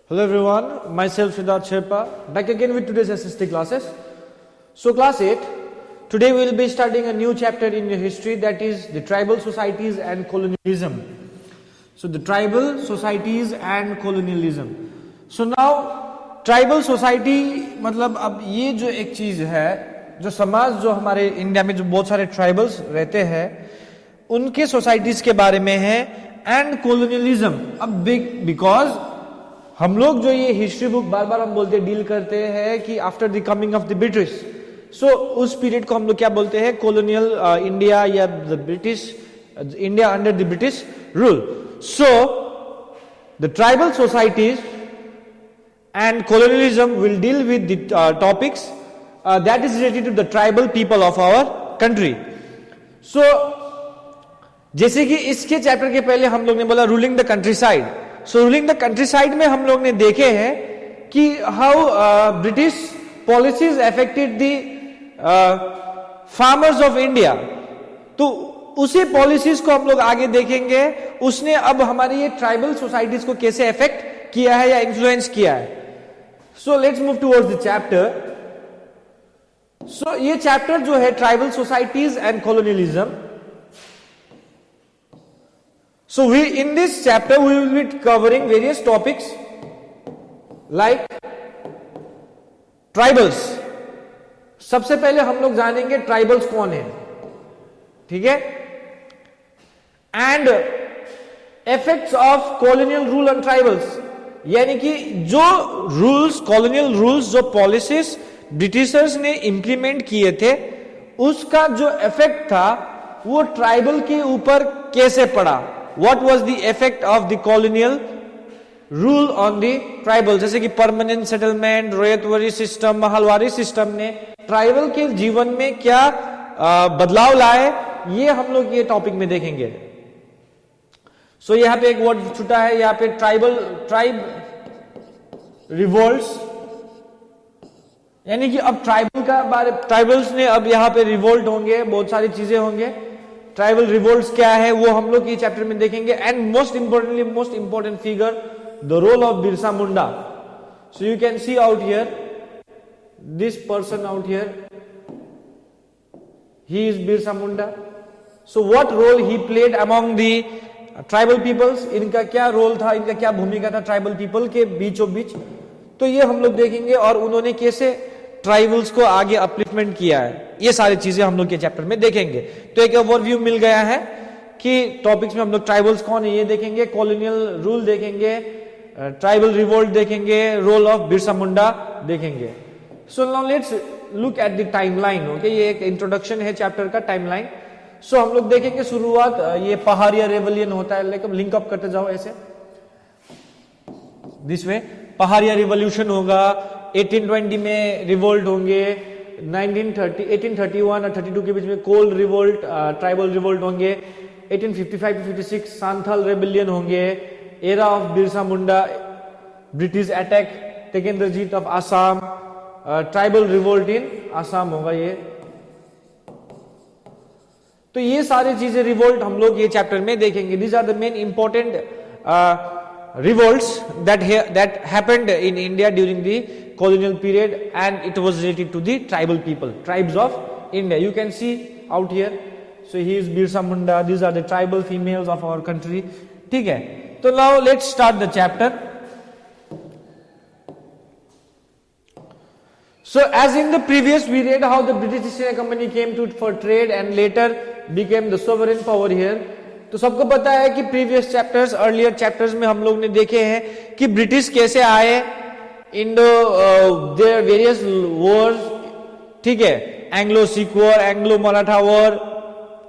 Hello everyone, myself Siddharth Sherpa, back again with today's SST classes. So class 8, today we will be studying a new chapter in your history, that is the tribal societies and colonialism. So the tribal societies and colonialism. So now tribal society मतलब अब ये जो एक चीज है, जो समाज जो हमारे इंडिया में जो बहुत सारे ट्राइबल्स रहते हैं उनके सोसाइटीज के बारे में है, एंड कोलोनियलिज्म. अब बिकॉज हम लोग जो ये हिस्ट्री बुक बार बार हम बोलते डील करते हैं कि after the coming of the British, so उस पीरियड को हम लोग क्या बोलते हैं, कॉलोनियल इंडिया या the British India under the British rule. So the tribal societies and colonialism will deal with the topics that is related to the tribal people of our country. So जैसे कि इसके chapter के पहले हम लोग ने बोला ruling the country side. So ruling the country side में हम लोग ने देखे हैं कि how British policies affected the farmers of India. तो उसी पॉलिसीज को हम लोग आगे देखेंगे, उसने अब हमारी ये ट्राइबल सोसाइटीज को कैसे अफेक्ट किया है या इन्फ्लुएंस किया है. So let's move towards the chapter. So ये चैप्टर जो है tribal societies and colonialism. So in this chapter we will be covering various topics like tribals. सबसे पहले हम लोग जानेंगे ट्राइबल्स कौन है, ठीक है, and effects of colonial rule on tribals. यानी कि जो रूल्स, कॉलोनियल रूल्स, जो पॉलिसीज ब्रिटिशर्स ने इंप्लीमेंट किए थे उसका जो इफेक्ट था वो ट्राइबल के ऊपर कैसे पड़ा. What was the effect of the colonial rule on the tribal. जैसे कि permanent settlement, Ryotwari system, Mahalwari system ने ट्राइबल के जीवन में क्या बदलाव लाए, ये हम लोग ये टॉपिक में देखेंगे. सो यहां पे एक वर्ड छूटा है, यहां पे ट्राइब रिवोल्ट्स, यानी कि अब ट्राइबल का बारे, ट्राइबल्स ने अब यहां पे रिवोल्ट होंगे, बहुत सारी चीजें होंगे. ट्राइबल रिवोल्ट्स क्या है वो हम लोग ये चैप्टर में देखेंगे. And most important figure, the role of Birsa Munda. So you can see out here this person out here, he is Birsa Munda. So what role he played among the tribal peoples, इनका क्या रोल था, इनका क्या भूमिका था ट्राइबल पीपल के बीचों बीच, तो ये हम लोग देखेंगे. और उन्होंने कैसे ट्राइबल्स को आगे अपलिफ्टमेंट किया है, ये सारी चीजें हम लोग के चैप्टर में देखेंगे. तो एक ओवरव्यू मिल गया है कि टॉपिक्स में हम लोग ट्राइबल्स कौन है ये देखेंगे, कॉलोनियल रूल देखेंगे, ट्राइबल रिवोल्ट देखेंगे, रोल ऑफ बिरसा मुंडा देखेंगे. So now let's look at the timeline. Okay, ये एक इंट्रोडक्शन है चैप्टर का, टाइमलाइन. सो हम लोग देखेंगे शुरुआत, ये पहाड़िया रेवलियन होता है, लेकिन लिंक अप करते जाओ ऐसे, दिस वे. पहाड़िया रिवॉल्यूशन होगा, 1820 में रिवोल्ट होंगे, 1831 और 32 के बीच में कोल रिवोल्ट, ट्राइबल रिवोल्ट होंगे, 1855 to 56 सांथाल रेबेलियन होंगे, era of Birsa Munda, British attack, Tikendrajit of Assam, tribal revolt in Assam होगा ये. तो ये सारी चीजें रिवोल्ट हम लोग ये चैप्टर में देखेंगे. These are the main important revolts that happened in India during the colonial period, and it was related to the tribal people, tribes of India. You can see out here. So he is Birsa Munda. These are the tribal females of our country. ठीक है. तो now let's start the chapter. So as in the previous we read how the British East India Company came to for trade and later became the sovereign power here. तो सबको पता है कि previous chapters, earlier chapters में हम लोग ने देखे हैं कि ब्रिटिश कैसे आए, इंडो देयर वेरियस वॉर्स, ठीक है, Anglo Sikh war, Anglo Maratha war,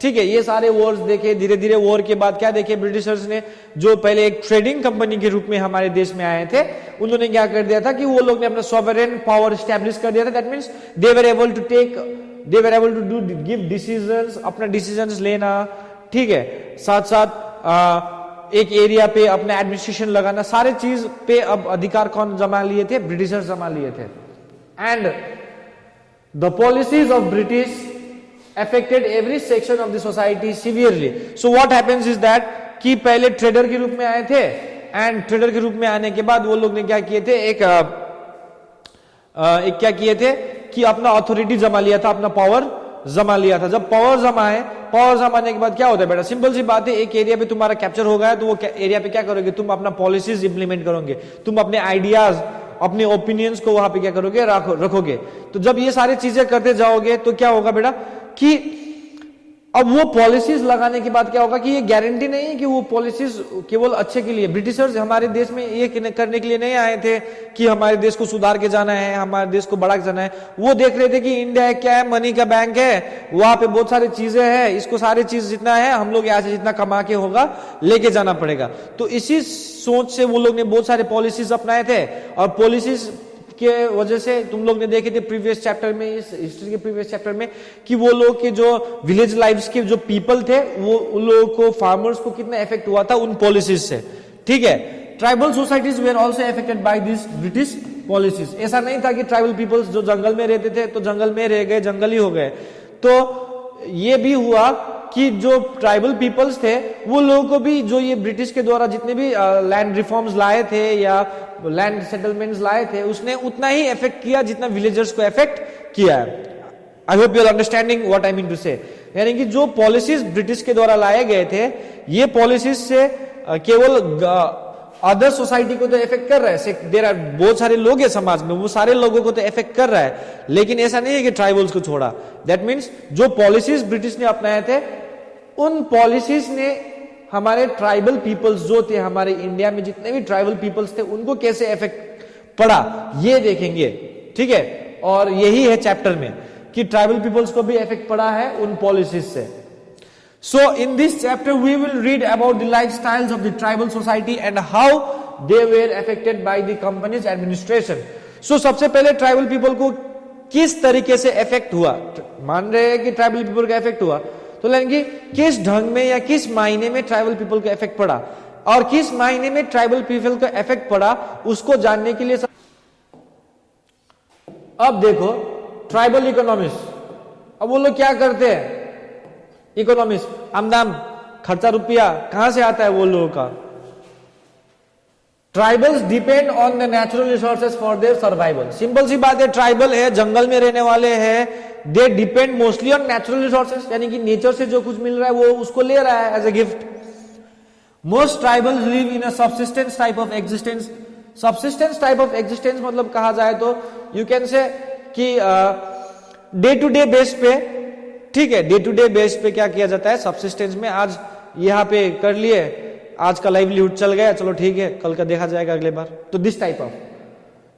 ठीक है, ये सारे वॉर्स देखे. धीरे धीरे वॉर के बाद क्या देखे ब्रिटिशर्स ने, जो पहले एक ट्रेडिंग कंपनी के रूप में हमारे देश में आए थे, उन्होंने क्या कर दिया था कि वो लोग ने अपना सॉवरेन पावर स्टैब्लिश कर दिया था. That means they were able to do give decisions, अपना डिसीजंस लेना, ठीक है, साथ साथ एक एरिया पे अपना एडमिनिस्ट्रेशन लगाना, सारे चीज पे अब अधिकार कौन जमा लिए थे, ब्रिटिशर्स जमा लिए थे. And the policies of British affected every section of the society severely. So what happens is that कि पहले ट्रेडर के रूप में आए थे, एंड ट्रेडर के रूप में आने के बाद वो लोग ने क्या किए थे, एक क्या किए थे कि अपना अथॉरिटी जमा लिया था, अपना पावर जमा लिया था। जब पावर जमाने के बाद क्या होता है बेटा, सिंपल सी बात है, एक एरिया पे तुम्हारा कैप्चर हो गया तो वो एरिया पे क्या करोगे, तुम अपना पॉलिसीज इंप्लीमेंट करोगे, तुम अपने आइडियाज, अपने ओपिनियंस को वहां पे क्या करोगे, रखोगे। तो जब ये सारी चीजें करते जाओगे तो क्या होगा बेटा कि अब वो पॉलिसीज लगाने के बाद क्या होगा कि ये गारंटी नहीं है कि वो पॉलिसीज केवल अच्छे के लिए, ब्रिटिशर्स हमारे देश में ये करने के लिए नहीं आए थे कि हमारे देश को सुधार के जाना है, हमारे देश को बढ़ा के जाना है। वो देख रहे थे कि इंडिया क्या है, मनी का बैंक है, वहां पे बहुत सारी चीजें हैं, इसको सारी चीज जितना है हम लोग यहाँ से जितना कमा के होगा लेके जाना पड़ेगा। तो इसी सोच से वो लोग ने बहुत सारे पॉलिसीज अपनाए थे, और पॉलिसीज के वजह से तुम लोग ने देखे थे प्रीवियस चैप्टर में, इस हिस्ट्री के प्रीवियस चैप्टर में, कि वो लोग के जो विलेज लाइफ्स के जो पीपल थे, वो उन लोगों को, फार्मर्स को कितना इफेक्ट हुआ था उन पॉलिसीज से। ठीक है, tribal societies where also affected by this British policies. ऐसा नहीं था कि ट्राइबल पीपल्स जो जंगल में रहते थे तो जंगल में रह गए, जंगल ही हो गए। तो ये भी हुआ कि जो ट्राइबल पीपल्स थे वो लोगों को भी, जो ये ब्रिटिश के द्वारा जितने भी लैंड रिफॉर्म्स लाए थे या लैंड सेटलमेंट्स लाए थे, उसने उतना ही इफेक्ट किया जितना विलेजर्स को इफेक्ट किया है। I hope you are understanding what I mean to say. यानी कि जो पॉलिसीज ब्रिटिश के द्वारा लाए गए थे, ये पॉलिसीज से केवल अदर सोसाइटी को तो इफेक्ट कर रहा है, देयर आर बहुत सारे लोग हैं समाज में, वो सारे लोगों को तो इफेक्ट कर रहा है, लेकिन ऐसा नहीं है कि ट्राइबल्स को छोड़ा। दैट मीन्स जो पॉलिसीज ब्रिटिश ने अपनाए थे, उन पॉलिसीज ने हमारे ट्राइबल पीपल्स जो थे, हमारे इंडिया में जितने भी ट्राइबल पीपल्स थे, उनको कैसे इफेक्ट पड़ा ये देखेंगे। ठीक है, और यही है चैप्टर में कि ट्राइबल पीपल्स को भी इफेक्ट पड़ा है उन पॉलिसीज से। So in this chapter we will read about the lifestyles of the tribal society and how they were affected by the company's administration. So सबसे पहले ट्राइबल पीपल को किस तरीके से इफेक्ट हुआ, मान रहे हैं कि ट्राइबल पीपल का इफेक्ट हुआ, तो लेकिन किस ढंग में या किस मायने में ट्राइबल पीपल का इफेक्ट पड़ा, और किस मायने में ट्राइबल पीपल का इफेक्ट पड़ा, उसको जानने के लिए अब देखो ट्राइबल इकोनॉमिस्ट, अब वो लोग क्या करते हैं, इकोनॉमिस्ट, आमदाम खर्चा रुपया कहां से आता है वो लोगों का। Tribals depend on the natural resources for their survival. Simple सी बात है, ट्राइबल है, जंगल में रहने वाले हैं, they depend mostly on natural resources, यानी कि नेचर से जो कुछ मिल रहा है वो उसको ले रहा है as a gift. Most tribals live in a subsistence type of existence. Subsistence type of existence मतलब कहा जाए तो यू कैन से कि डे टू डे बेस पे, ठीक है, डे टू डे बेस पे क्या किया जाता है सबसिस्टेंस में, आज यहाँ पे कर लिए, आज का लाइवलीहुड चल गया, चलो ठीक है, कल का देखा जाएगा अगले बार। तो दिस टाइप ऑफ,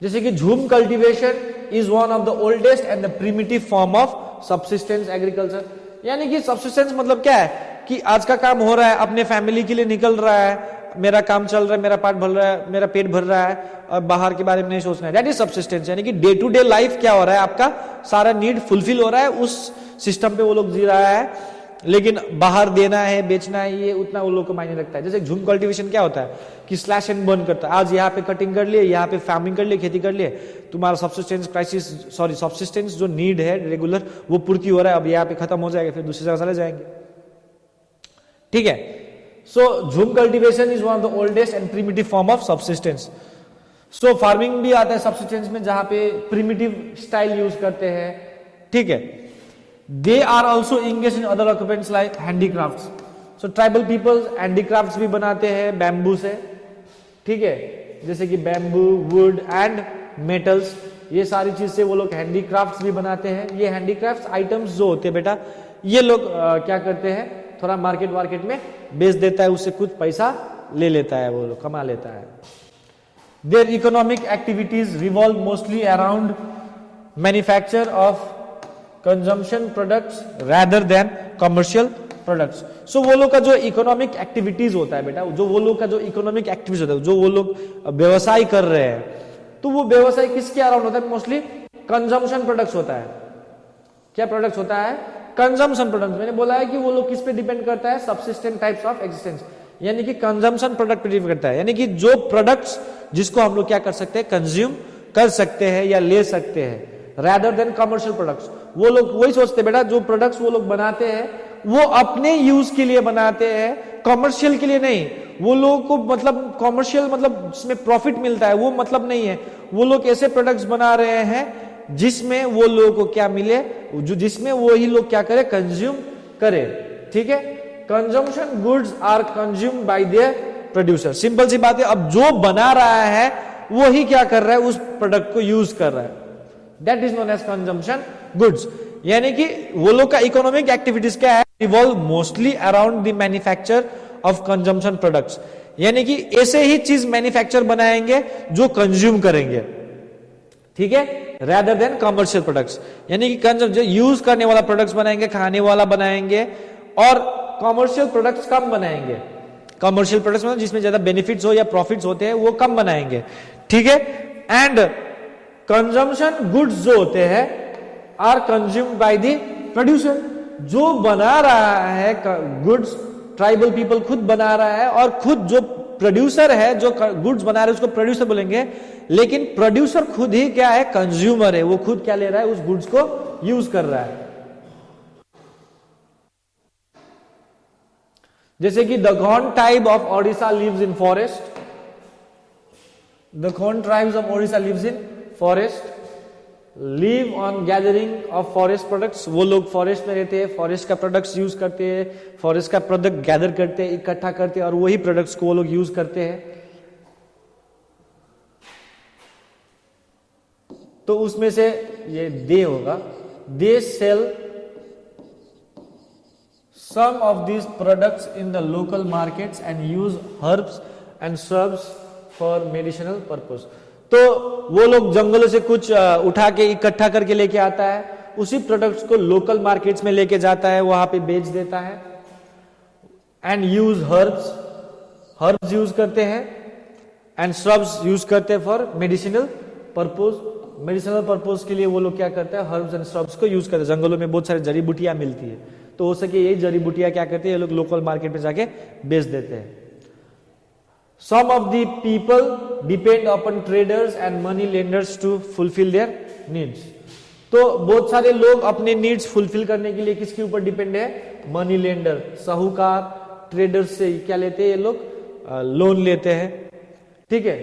जैसे कि झूम cultivation is one of the oldest and the primitive form of subsistence agriculture. यानी कि सबसिस्टेंस मतलब क्या है कि आज का काम हो रहा है, अपने फैमिली के लिए निकल रहा है, मेरा काम चल रहा है, मेरा पेट भर रहा है, मेरा पेट भर रहा है, और बाहर के बारे में नहीं सोचना है, दैट इज सबसिस्टेंस। यानी कि डे टू डे लाइफ क्या हो रहा है, आपका सारा नीड फुलफिल हो रहा है, उस सिस्टम पे वो लोग जी रहा है, लेकिन बाहर देना है, बेचना है, ये उतना वो लोग को मायने रखता है। जैसे झूम कल्टीवेशन क्या होता है कि स्लैश एंड बर्न करता है, आज यहाँ पे कटिंग कर लिए, यहाँ पे फार्मिंग कर लिए, खेती कर लिए, तुम्हारा सबसिस्टेंस क्राइसिस, सॉरी सबसिस्टेंस जो नीड है रेगुलर वो पूर्ति हो रहा है, अब यहाँ पे खत्म हो जाएगा, फिर दूसरी जगह चले जाएंगे। ठीक है, सो झूम cultivation is one of the oldest and primitive form of subsistence. So farming भी आता है सबसिस्टेंस में, जहां पे प्रिमिटिव स्टाइल यूज करते हैं। ठीक है, they are also engaged in other occupations like handicrafts. So tribal people handicrafts भी बनाते हैं बैम्बू से, ठीक है, जैसे कि बैम्बू, वुड एंड मेटल्स, ये सारी चीज से वो लोग हैंडीक्राफ्ट्स भी बनाते हैं। ये हैंडीक्राफ्ट्स आइटम्स जो होते हैं बेटा, ये लोग क्या करते हैं, थोड़ा मार्केट में बेच देता है, उससे कुछ पैसा ले लेता है, वो लोग कमा लेता है। Their economic activities revolve mostly around manufacture of consumption products rather than commercial products. So वो लोग का जो इकोनॉमिक एक्टिविटीज होता है बेटा, जो वो लोग का जो इकोनॉमिक एक्टिविटीज होता है, जो वो लोग व्यवसाय कर रहे हैं, तो वो व्यवसाय किसके अराउंड होता है, मोस्टली कंजम्पशन प्रोडक्ट्स होता है। क्या प्रोडक्ट्स होता है, कंजम्पशन प्रोडक्ट्स। मैंने बोला है कि वो लोग किस पे डिपेंड करता है, सबसिस्टेंट टाइप्स ऑफ एग्जिस्टेंस, यानी कि कंजम्पशन प्रोडक्ट पे डिपेंड करता है, यानी कि जो प्रोडक्ट्स जिसको हम लोग क्या कर सकते हैं, कंज्यूम कर सकते हैं या ले सकते हैं, rather than कमर्शियल प्रोडक्ट्स। वो लोग वही सोचते हैं बेटा, जो प्रोडक्ट्स वो लोग बनाते हैं वो अपने यूज के लिए बनाते हैं, कमर्शियल के लिए नहीं। वो लोगों को मतलब कॉमर्शियल मतलब जिसमें प्रॉफिट मिलता है वो मतलब नहीं है। वो लोग ऐसे प्रोडक्ट्स बना रहे हैं जिसमें वो लोगों को क्या मिले, जो जिसमें वो ही लोग क्या करे, कंज्यूम करे। ठीक है, consumption goods are consumed by their producer. Simple सी बात है, अब जो बना रहा है वो ही क्या कर रहा है, उस प्रोडक्ट को यूज कर रहा है। That is known as consumption goods. यानी कि वो लोग का इकोनॉमिक एक्टिविटीज क्या है, revolve mostly around the manufacture of consumption products. यानी कि ऐसे ही चीज मैन्युफैक्चर बनाएंगे जो कंज्यूम करेंगे, ठीक है, rather देन कमर्शियल प्रोडक्ट्स। यानी कि जो यूज करने वाला प्रोडक्ट्स बनाएंगे, खाने वाला बनाएंगे, और कमर्शियल प्रोडक्ट्स कम बनाएंगे। कमर्शियल प्रोडक्ट्स मतलब जिसमें ज्यादा बेनिफिट्स हो या प्रॉफिट्स होते हैं वो कम बनाएंगे, ठीक है। एंड कंजम्पशन गुड्स जो होते हैं are consumed by the producer. जो बना रहा है गुड्स, ट्राइबल पीपल खुद बना रहा है, और खुद जो प्रोड्यूसर है जो गुड्स बना रहे हैं उसको प्रोड्यूसर बोलेंगे, लेकिन प्रोड्यूसर खुद ही क्या है, कंज्यूमर है। वो खुद क्या ले रहा है, उस गुड्स को यूज कर रहा है। जैसे कि the Gond tribe of Odisha lives in forest. The Gond tribes of Odisha lives in forest, live on gathering of forest products. वो लोग फॉरेस्ट में रहते हैं, फॉरेस्ट का प्रोडक्ट्स यूज करते हैं, फॉरेस्ट का प्रोडक्ट गैदर करते हैं, इकट्ठा करते हैं, और वही प्रोडक्ट्स को वो लोग यूज करते हैं। तो उसमें से ये दे होगा, they sell some of these products in the local markets and use herbs and shrubs for medicinal purpose। तो वो लोग जंगलों से कुछ उठा के इकट्ठा करके लेके आता है, उसी प्रोडक्ट्स को लोकल मार्केट्स में लेके जाता है, वहां पे बेच देता है। And use herbs, herbs use करते हैं, एंड श्रब्स यूज करते हैं for medicinal purpose. Medicinal purpose के लिए वो लोग क्या करते हैं, हर्ब्स एंड श्रब्स को यूज करते हैं। जंगलों में बहुत सारी जड़ी बूटियां मिलती है, तो हो सके यही जड़ी बूटियां क्या करते हैं, ये लोग लोकल मार्केट में जाके बेच देते हैं। Some of the people depend upon traders and money lenders to fulfill their needs। तो बहुत सारे लोग अपने नीड्स फुलफिल करने के लिए किसके ऊपर डिपेंड है, मनी लेंडर, साहूकार, ट्रेडर्स से क्या लेते हैं ये लोग, लोन लेते हैं, ठीक है।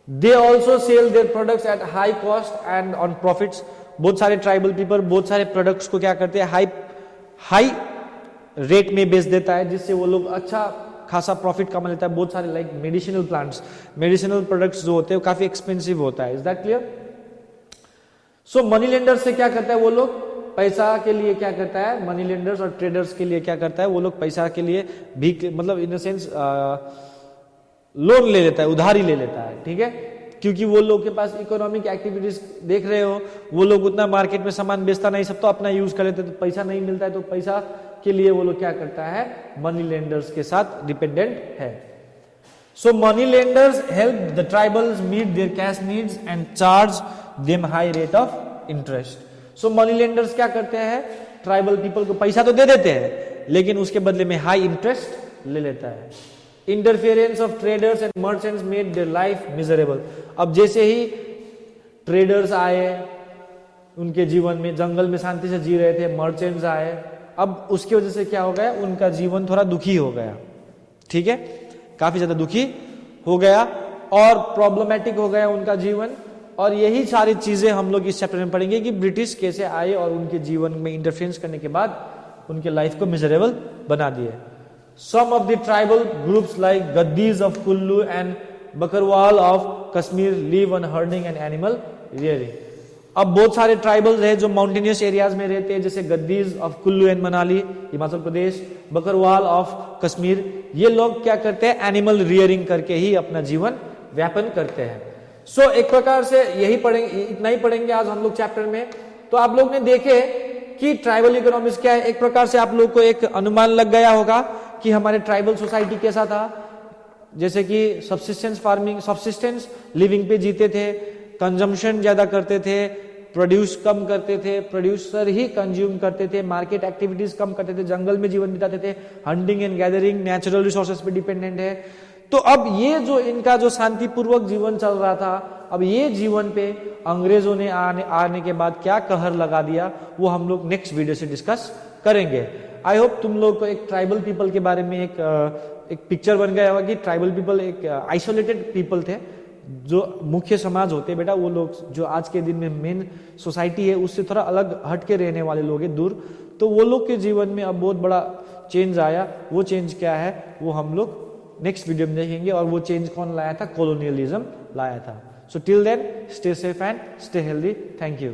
They also sell their products at high cost and on profits. बहुत सारे ट्राइबल पीपल बहुत सारे प्रोडक्ट्स को क्या करते हैं, हाई रेट में बेच देता है, जिससे वो लोग अच्छा खासा प्रॉफिट कमा लेता है। बहुत सारे like medicinal plants, medicinal products जो होते हैं वो काफी एक्सपेंसिव होता है। Is that clear? So money lender से क्या करता है, वो लोग पैसा के लिए क्या करता है, मनी लेंडर्स और ट्रेडर्स के लिए क्या करता है, वो लोग पैसा के लिए भी मतलब इन द सेंस लोन ले लेता है, उधारी ले लेता है, ठीक है। क्योंकि वो लोग के पास इकोनॉमिक एक्टिविटीज देख रहे हो, वो लोग उतना मार्केट में सामान बेचता नहीं, सब तो अपना यूज कर लेते, तो पैसा नहीं मिलता है, तो पैसा के लिए वो लोग क्या करता है, मनी लेंडर्स के साथ डिपेंडेंट है। So money lenders help the tribals meet their cash needs and charge them high rate of interest. So money lenders क्या करते हैं, ट्राइबल पीपल को पैसा तो दे देते हैं, लेकिन उसके बदले में हाई इंटरेस्ट ले लेता है। Interference of traders and merchants made their life miserable. अब जैसे ही ट्रेडर्स आए, उनके जीवन में जंगल में शांति से जी रहे थे, मर्चेंट्स आए, अब उसकी वजह से क्या हो गया, उनका जीवन थोड़ा दुखी हो गया, ठीक है, काफी ज्यादा दुखी हो गया और प्रॉब्लमेटिक हो गया उनका जीवन। और यही सारी चीजें हम लोग इस चैप्टर में पढ़ेंगे कि ब्रिटिश कैसे आए और उनके जीवन में इंटरफेरेंस करने के बाद उनके लाइफ को मिजरेबल बना दिए। Some of the tribal groups like Gaddis of Kullu and Bakarwal of Kashmir live on herding and animal rearing। अब बहुत सारे ट्राइबल्स हैं जो माउंटेनियस एरियाज में रहते हैं, जैसे Gaddis of Kullu and Manali Himachal Pradesh, Bakarwal of Kashmir. ये लोग क्या करते हैं, एनिमल रियरिंग करके ही अपना जीवन व्यापन करते हैं। सो एक प्रकार से यही पढ़ेंगे, इतना ही पढ़ेंगे आज हम लोग चैप्टर में। तो आप लोग ने देखे कि ट्राइबल इकोनॉमिक्स क्या है। एक प्रकार से आप लोग को एक अनुमान लग गया होगा कि हमारे ट्राइबल सोसाइटी कैसा था, जैसे कि सब्सिस्टेंस फार्मिंग, सब्सिस्टेंस लिविंग पे जीते थे, कंजम्पशन ज्यादा करते थे, प्रोड्यूस कम करते थे, प्रोड्यूसर ही कंज्यूम करते थे, मार्केट एक्टिविटीज कम करते थे, जंगल में जीवन बिताते थे, hunting and gathering, natural resources पे डिपेंडेंट है। तो अब ये जो इनका जो शांतिपूर्वक जीवन चल रहा था, अब ये जीवन पे अंग्रेजों ने आने के बाद क्या कहर लगा दिया, वो हम लोग नेक्स्ट वीडियो से डिस्कस करेंगे। आई होप तुम लोग को एक ट्राइबल पीपल के बारे में एक पिक्चर बन गया होगा कि ट्राइबल पीपल एक आइसोलेटेड पीपल थे, जो मुख्य समाज होते बेटा वो लोग जो आज के दिन में मेन सोसाइटी है उससे थोड़ा अलग हट के रहने वाले लोग हैं दूर, तो वो लोग के जीवन में अब बहुत बड़ा चेंज आया। वो चेंज क्या है वो हम लोग नेक्स्ट वीडियो में देखेंगे, और वो चेंज कौन लाया था, कॉलोनियलिज्म लाया था। So till then stay safe and stay healthy. Thank you.